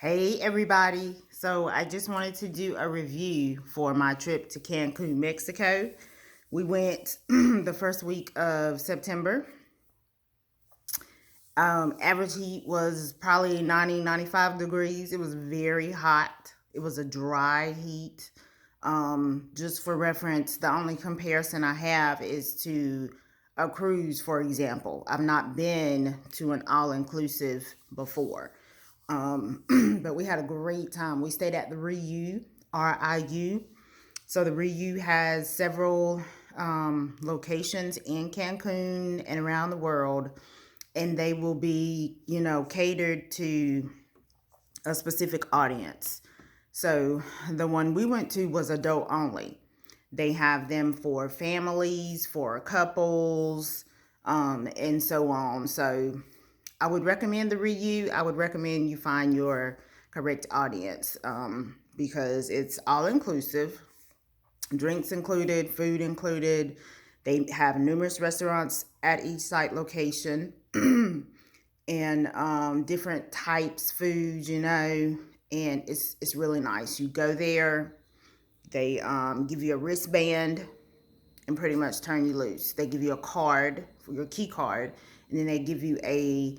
Hey everybody. So I just wanted to do a review for my trip to Cancun, Mexico. We went the first week of September. Average heat was probably 90, 95 degrees. It was very hot. It was a dry heat. Just for reference, the only comparison I have is to a cruise, for example. I've not been to an all-inclusive before. But we had a great time. We stayed at the RIU, RIU. So the RIU has several locations in Cancun and around the world, and they will be, catered to a specific audience. So the one we went to was adult only. They have them for families, for couples, and so on. So I would recommend the RIU. I would recommend you find your correct audience because it's all inclusive, drinks included, food included. They have numerous restaurants at each site location and different types foods, and it's really nice. You go there, they give you a wristband and pretty much turn you loose. They give you a card for your key card, and then they give you a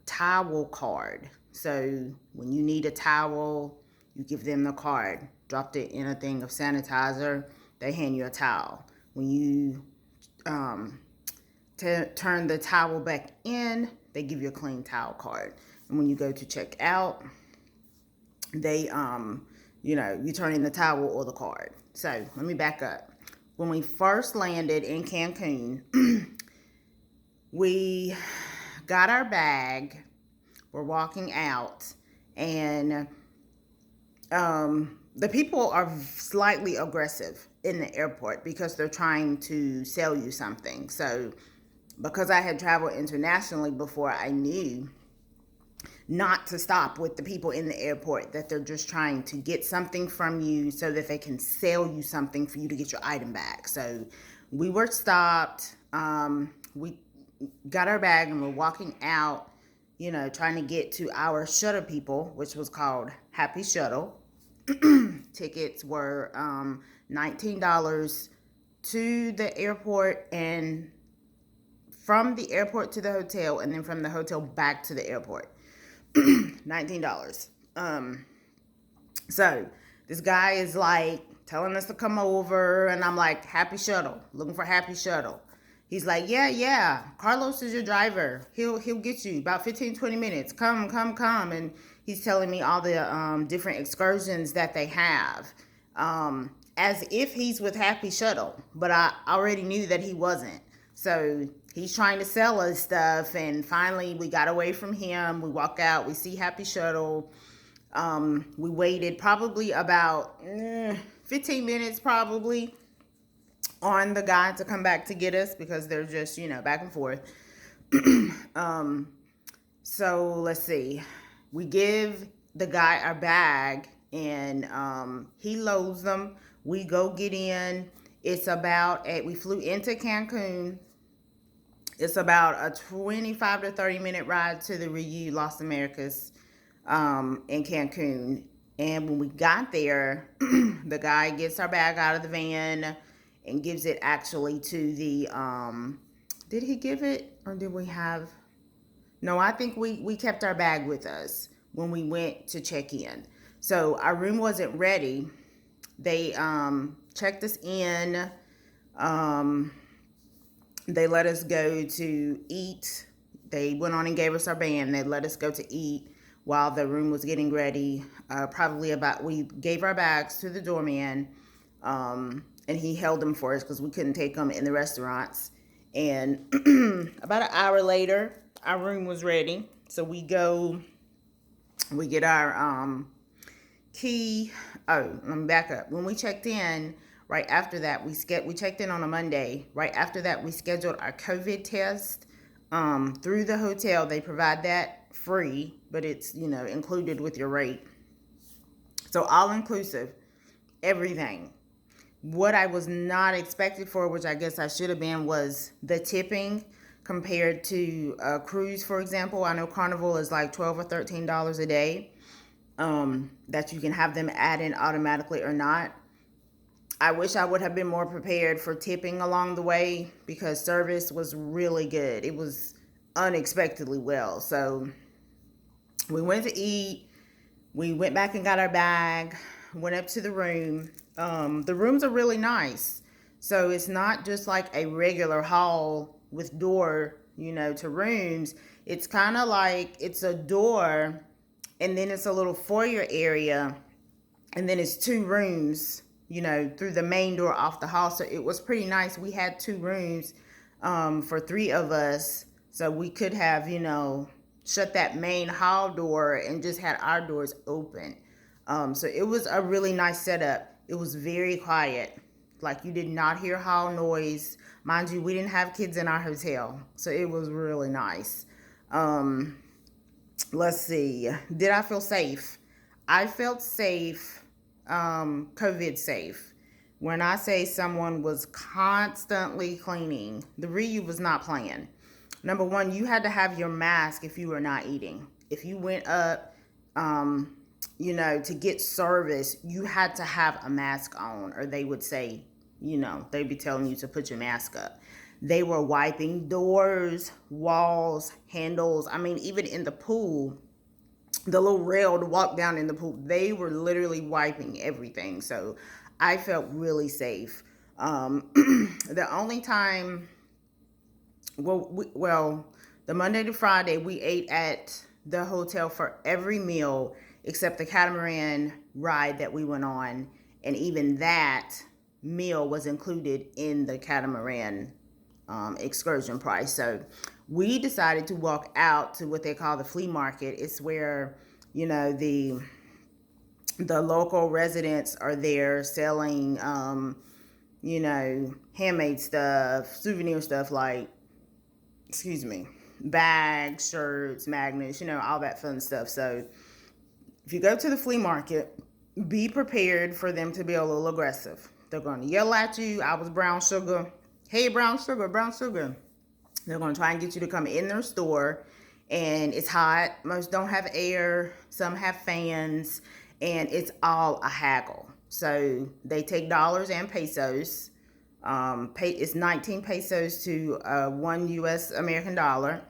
towel card. So when you need a towel, you give them the card. Dropped it in a thing of sanitizer, they hand you a towel. When you turn the towel back in, they give you a clean towel card. And when you go to check out, they you turn in the towel or the card. So let me back up. When we first landed in Cancun, we got our bag. We're walking out, and the people are slightly aggressive in the airport because they're trying to sell you something. So because I had traveled internationally before, I knew not to stop with the people in the airport, that they're just trying to get something from you so that they can sell you something for you to get your item back. So we were stopped. We got our bag and we're walking out, trying to get to our shuttle people, which was called Happy Shuttle. Tickets were $19 to the airport and from the airport to the hotel, and then from the hotel back to the airport. $19. So this guy is like telling us to come over, and I'm like, Happy Shuttle, looking for Happy Shuttle. He's like, yeah, Carlos is your driver. He'll get you about 15, 20 minutes. Come. And he's telling me all the different excursions that they have. As if he's with Happy Shuttle, but I already knew that he wasn't. So he's trying to sell us stuff, and finally we got away from him. We walk out, we see Happy Shuttle. We waited probably about 15 minutes probably on the guy to come back to get us because they're just, back and forth. So let's see. We give the guy our bag, and he loads them. We go get in. It's about, we flew into Cancun. It's about a 25 to 30 minute ride to the RIU Las Americas in Cancun. And when we got there, the guy gets our bag out of the van and gives it actually to the, did he give it or did we have, no, I think we kept our bag with us when we went to check in. So our room wasn't ready. They checked us in. They let us go to eat. They went on and gave us our band. They let us go to eat while the room was getting ready. We gave our bags to the doorman, and he held them for us because we couldn't take them in the restaurants. And about an hour later, our room was ready. So we get our key. Oh, let me back up. When we checked in, right after that, we checked in on a Monday. Right after that, we scheduled our COVID test through the hotel. They provide that free, but it's, included with your rate. So all inclusive, everything. What I was not expected for, which I guess I should have been, was the tipping compared to a cruise, for example. I know Carnival is like $12 or $13 a day. that you can have them add in automatically or not. I wish I would have been more prepared for tipping along the way because service was really good. It was unexpectedly well. So we went to eat. We went back and got our bag, went up to the room. The rooms are really nice. So it's not just like a regular hall with door, to rooms. It's kind of like it's a door and then it's a little foyer area and then it's two rooms, through the main door off the hall. So it was pretty nice. We had two rooms for three of us. So we could have, shut that main hall door and just had our doors open. So it was a really nice setup. It was very quiet. Like you did not hear hall noise. Mind you, we didn't have kids in our hotel. So it was really nice. Let's see. Did I feel safe? I felt safe, COVID safe. When I say someone was constantly cleaning, the RIU was not playing. Number one, you had to have your mask if you were not eating. If you went up, to get service, you had to have a mask on, or they would say, they'd be telling you to put your mask up. They were wiping doors, walls, handles. I mean, even in the pool, the little rail to walk down in the pool, they were literally wiping everything. So I felt really safe. The only time, the Monday to Friday, we ate at the hotel for every meal except the catamaran ride that we went on. And even that meal was included in the catamaran excursion price. So we decided to walk out to what they call the Flea Market. It's where, the local residents are there selling, handmade stuff, souvenir stuff like, bags, shirts, magnets, all that fun stuff. So if you go to the flea market, be prepared for them to be a little aggressive. They're going to yell at you. I was brown sugar. Hey, brown sugar, brown sugar. They're going to try and get you to come in their store. And it's hot. Most don't have air. Some have fans. And it's all a haggle. So they take dollars and pesos. It's 19 pesos to 1 U.S. American dollar.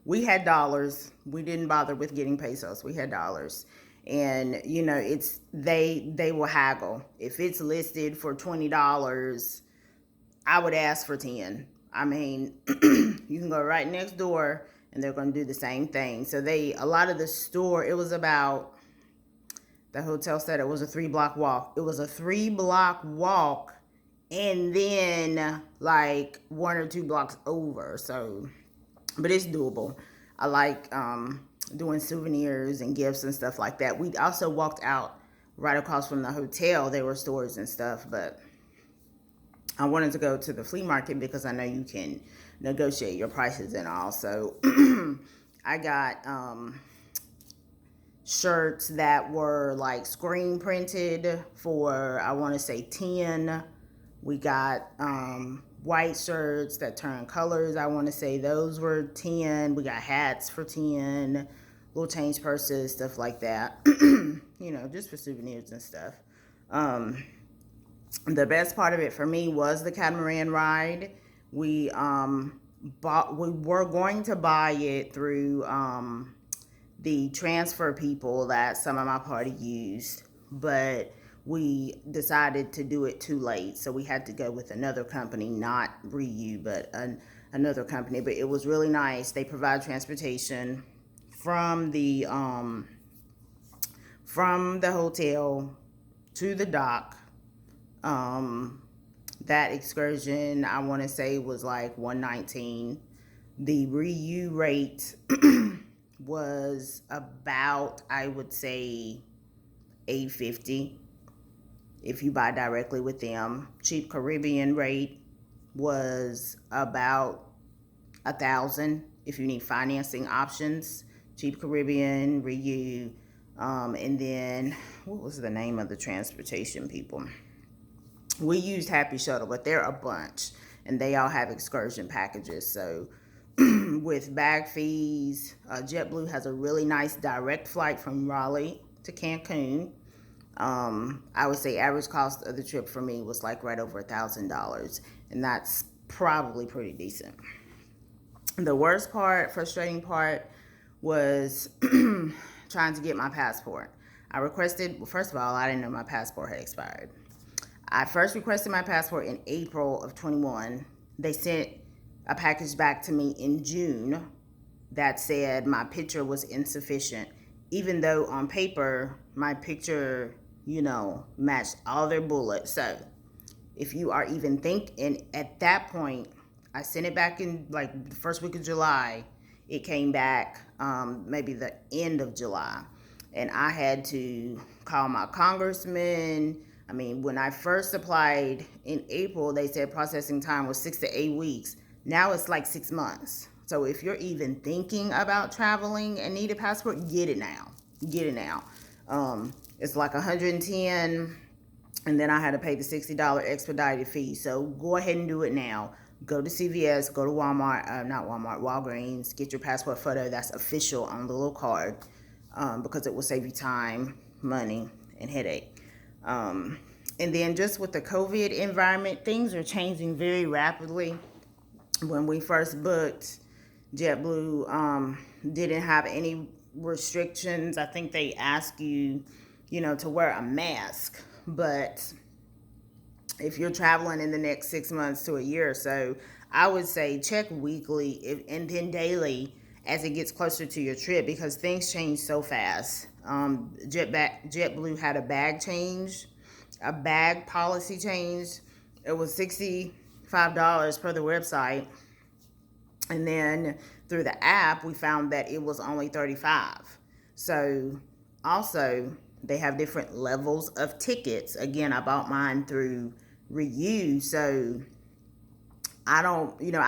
We had dollars. We didn't bother with getting pesos. We had dollars. And, it's they will haggle. If it's listed for $20, I would ask for 10. I mean, you can go right next door and they're going to do the same thing. So a lot of the store, it was about, the hotel said it was a 3-block walk. It was a 3-block walk and then like 1 or 2 blocks over. So, but it's doable. I like doing souvenirs and gifts and stuff like that. We also walked out right across from the hotel. There were stores and stuff, but I wanted to go to the flea market because I know you can negotiate your prices and all. So I got shirts that were like screen printed for, I want to say 10. We got white shirts that turn colors. I want to say those were 10. We got hats for 10, little change purses, stuff like that. Just for souvenirs and stuff. The best part of it for me was the catamaran ride. We were going to buy it through the transfer people that some of my party used, but we decided to do it too late, so we had to go with another company, not RIU, but another company. But it was really nice. They provide transportation from the hotel to the dock. That excursion, I want to say, was like $119. The RIU rate was about, I would say, $850 if you buy directly with them. Cheap Caribbean rate was about $1,000 if you need financing options. Cheap Caribbean, RIU, and then what was the name of the transportation people? We used Happy Shuttle, but they're a bunch, and they all have excursion packages. So with bag fees. JetBlue has a really nice direct flight from Raleigh to Cancun. I would say average cost of the trip for me was like right over $1,000, and that's probably pretty decent. The worst part, frustrating part, was trying to get my passport. I requested, well, first of all, I didn't know my passport had expired. I first requested my passport in April of 21. They sent a package back to me in June that said my picture was insufficient, even though on paper my picture, matched all their bullets. So if you are even thinking at that point, I sent it back in like the first week of July. It came back maybe the end of July. And I had to call my congressman. I mean, when I first applied in April, they said processing time was 6 to 8 weeks. Now it's like 6 months. So if you're even thinking about traveling and need a passport, get it now. Get it now. It's like 110, and then I had to pay the $60 expedited fee. So go ahead and do it now. Go to CVS, go to Walmart, not Walmart, Walgreens, get your passport photo that's official on the little card, because it will save you time, money, and headache. And then just with the COVID environment, things are changing very rapidly. When we first booked, JetBlue didn't have any restrictions. I think they ask you, to wear a mask. But if you're traveling in the next 6 months to a year or so, I would say check weekly and then daily as it gets closer to your trip, because things change so fast. JetBlue had a bag policy change. It was $65 per the website. And then through the app, we found that it was only $35. So also, they have different levels of tickets. Again, I bought mine through RIU, so I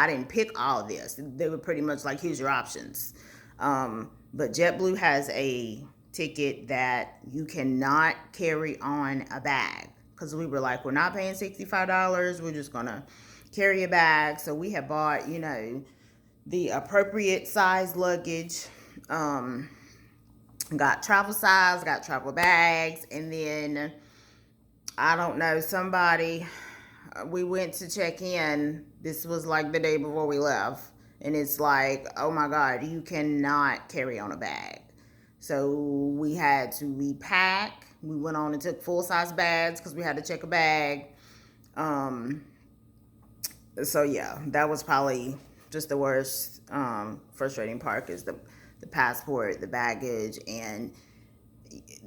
didn't pick all of this. They were pretty much like, here's your options. But JetBlue has a ticket that you cannot carry on a bag, because we were like, we're not paying $65. We're just going to carry a bag. So we have bought, the appropriate size luggage, got travel size, got travel bags, and then, I don't know, we went to check in. This was like the day before we left, and it's like, oh my God, you cannot carry on a bag. So we had to repack. We went on and took full-size bags because we had to check a bag. So yeah, that was probably just the worst, frustrating part, is the passport, the baggage, and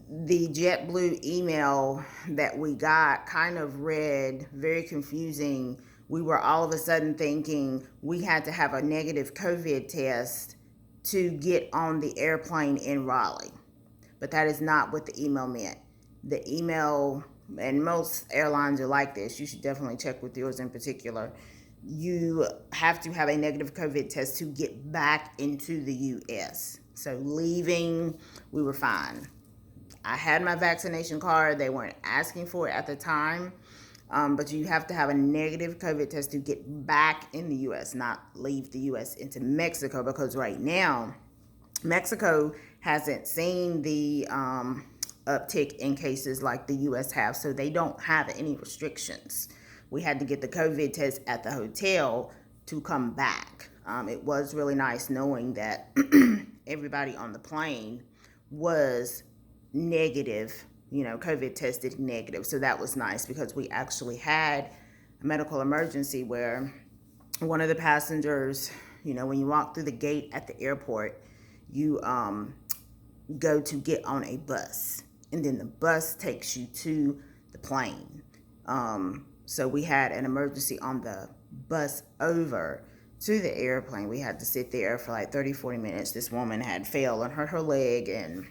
the JetBlue email that we got kind of read very confusing. We were all of a sudden thinking we had to have a negative COVID test to get on the airplane in Raleigh. But that is not what the email meant. The email, and most airlines are like this, you should definitely check with yours in particular. You have to have a negative COVID test to get back into the U.S. So leaving, we were fine. I had my vaccination card. They weren't asking for it at the time. But you have to have a negative COVID test to get back in the U.S., not leave the U.S. into Mexico, because right now, Mexico hasn't seen the uptick in cases like the U.S. have, so they don't have any restrictions. We had to get the COVID test at the hotel to come back. It was really nice knowing that everybody on the plane was negative, COVID tested negative. So that was nice, because we actually had a medical emergency where one of the passengers, when you walk through the gate at the airport, you go to get on a bus, and then the bus takes you to the plane. So we had an emergency on the bus over to the airplane. We had to sit there for like 30, 40 minutes. This woman had fell and hurt her leg, and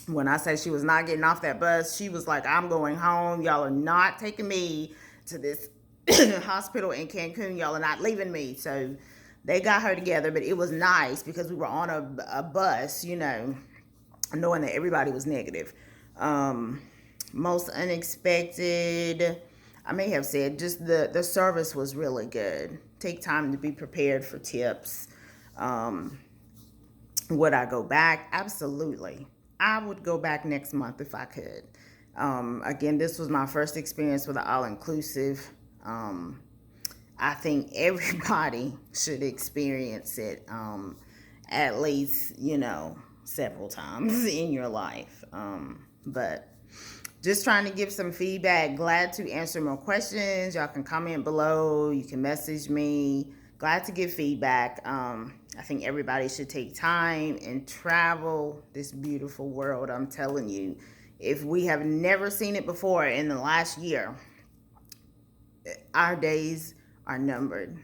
when I say she was not getting off that bus, she was like, I'm going home. Y'all are not taking me to this hospital in Cancun. Y'all are not leaving me. So they got her together, but it was nice because we were on a bus, knowing that everybody was negative. Most unexpected, I may have said, just the service was really good. Take time to be prepared for tips. Would I go back? Absolutely. I would go back next month if I could. Again, this was my first experience with an all inclusive. Um, I think everybody should experience it at least, several times in your life. But just trying to give some feedback. Glad to answer more questions. Y'all can comment below. You can message me. Glad to give feedback. I think everybody should take time and travel this beautiful world. I'm telling you, if we have never seen it before in the last year, our days are numbered.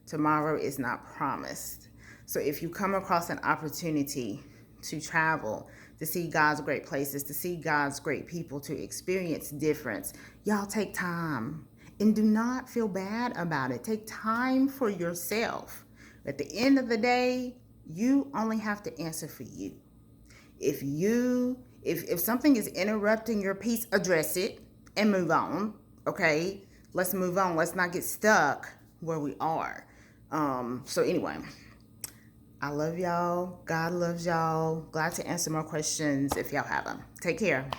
Tomorrow is not promised. So if you come across an opportunity to travel, to see God's great places, to see God's great people, to experience difference, y'all take time and do not feel bad about it. Take time for yourself. At the end of the day, you only have to answer for you. If something is interrupting your peace, address it and move on. Okay, let's move on. Let's not get stuck where we are. So anyway, I love y'all. God loves y'all. Glad to answer more questions if y'all have them. Take care.